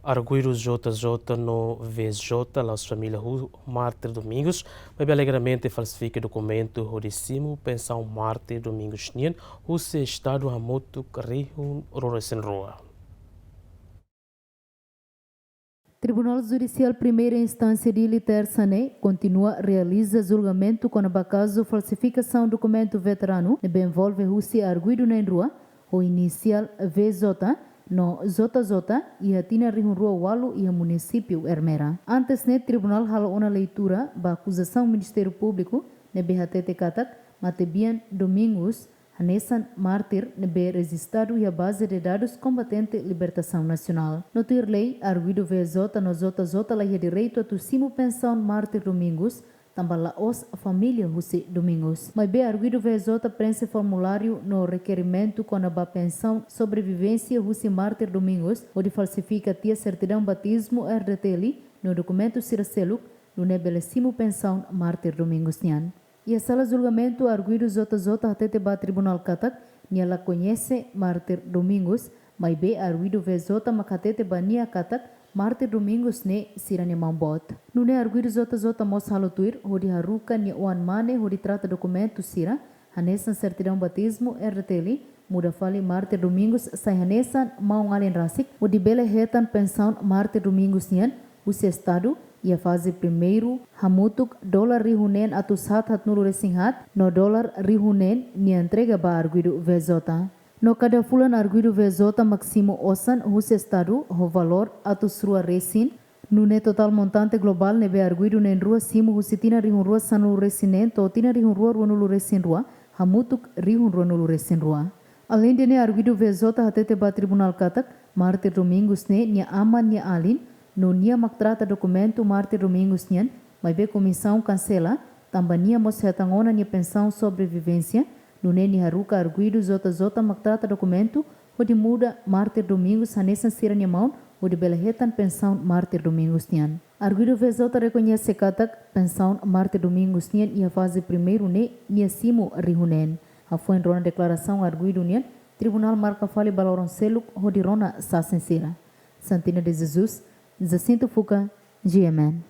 Arguidu JJ no VJ, laos família Mártir Domingos, maibe alegadamente falsifika dokumentu hodi simu, pensaun Mártir Domingos nian, husi, estadu, hamutuk, rua. Tribunal Judicial Primeira Instância de Iliterçane continua realiza julgamento com o caso falsificação documento veterano que envolve husi Arguidu na rua, o inicial VJ, no JJ e a tina rua Walu e a município Ermera. Antes, o tribunal hala uma leitura da acusação do Ministério Público ne BHTT Katak, Mártir Domingos, Hanessan Mártir nebe registrado e a base de dados combatente Libertação Nacional. No ter lei, Arguidu VJ no JJ lá direito a simu pensaun Mártir Domingos, também laos família husi Domingos. Maibe Arguidu VJ preenche formulário no requerimento com a pensão sobrevivência husi Mártir Domingos, onde falsifica tia certidão batismo RDTL no documento siraceluk no nebele simu pensaun Mártir Domingos nian. E a sala de julgamento Arguidu JJ até ba Tribunal Katak, ela conhece Mártir Domingos, maibe Arguidu VJ makatete bania Katak, Mártir Domingos ne sirane mambot. Nune Arguidu JJ mos halotuir, hodi haruka ni uan mane hodi trata dokumento sira, hanesan certidão batismo RTL, muda fali Mártir Domingos sai hanesan maung alien rasik, hodi bele hetan pensaun Mártir Domingos nian, husi estadu, e a fase primeiro, hamutuk, dolar rihunen atus hat nulu resinghat, no dolar rihunen ni entrega ba Arguidu VJ. No cada fulan Arguidu VJ maximo osan husi estadu, o valor atus rua resin, no ne total montante global nebe Arguidu nen rua simu husi tina rihun rua sanulu resinen, to tina rihun rua nulu resin rua, hamutuk rihun rua nulu resin rua. Além de ne Arguidu VJ hatete ba Tribunal Katak, Mártir Domingos ne nia aman nia alin, no nian trata dokumento Mártir Domingos nian, maibe comissão cancela, também nian mos retangona nia pensão sobrevivência, no neni haruka Arguidu JJ trata dokumento, onde muda Mártir Domingos hanesan sira nia mão, onde belehetan pensão Mártir Domingos nian. Arguidu VJ reconhece katak pensão Mártir Domingos nian e a fase primeiro ne nia simu rihunen. A foi rona declaração Arguidu nian, tribunal marca fale baloron seluk, onde rona sa sincera. Santina de Jesus, Jacinto Fuca, GMN.